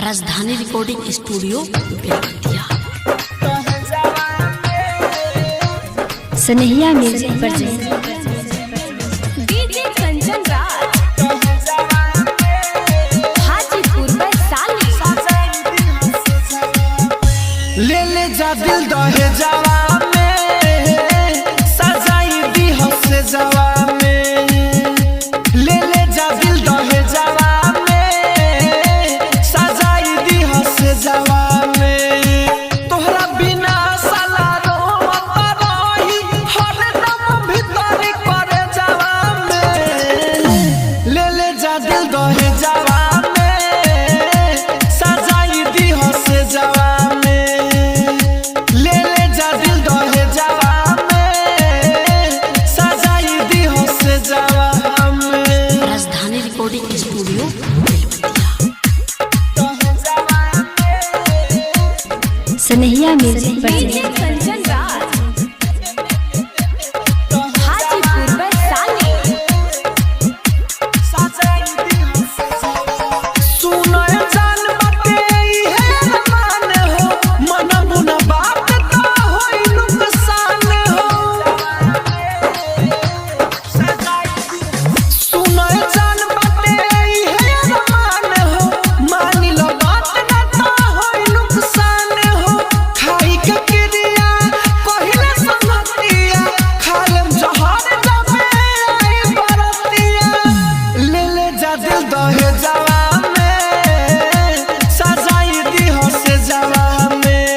राजधानी recording studio Belwatia. सनहिया music present DJ Kanchan Raj Hajipur Vaishali. ले ले जा दिल दहे जावा में सजाई दी हसे जावा में। ले ले जा दिल दहे जावा में सजाई दी हसे जावा में। तोहरा बिना साला रोवत रही हरदम भीतर करे जावा में। ले ले जा दिल दहे जावा में सजाई दी हसे जावा। राजधानी रिकॉर्डिंग स्टूडियो बेलवतिया। सनहिया music DJ present Kanchan Raj Hajipur Vaishali. सुनो जान बाटे इहे रमान हो मन बुन बात तो होई नुकसान हो। सुनो जान बाटे इहे रमान हो मान लो बात ना तो होई नुकसान हो। खाई के क्रिया पहिले संगतिया खालम जहर जबे आई बरतिया। ले ले जा दिल दहे जावा सजाई दी हसे जावा में।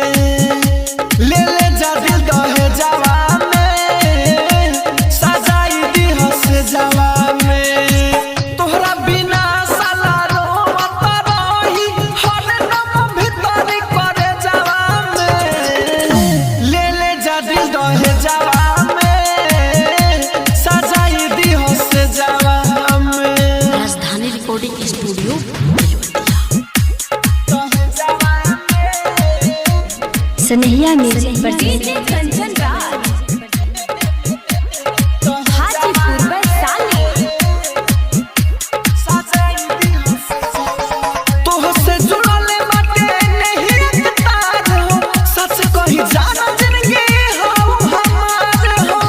ले ले जा दिल दहे जावा में सजाई दी हसे जावा में। तोहरा बिना साला रोवत रही हरदम भीतर करे जावा में। ले ले जा दिल दहे जावा में सजाई दी हसे जावा में। राजधानी रिकॉर्डिंग स्टूडियो बेलवतिया। सनहिया music present DJ Kanchan Raj Hajipur Vaishali. तोहसे जुड़ले बाटे नहीं एक तार हो सच कही जाना जिंदगी हो हमार हो।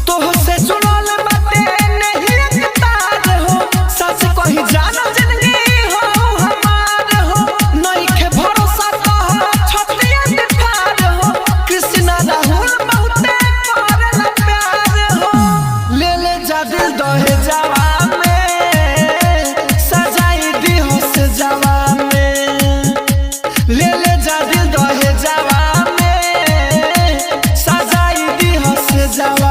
तोहसे जुड़ले बाटे नहीं एक तार हो सच कही जाना जिंदगी हो हमार हो। नइखे भरोसा कह छतिया दिखार हो कृष्णा राहुल बहुते करला प्यार हो। ले ले जा दिल दहे जावा में सजाई दी हसे जावा में। ले ले जा दिल दहे जावा में सजाई दी हसे जावा।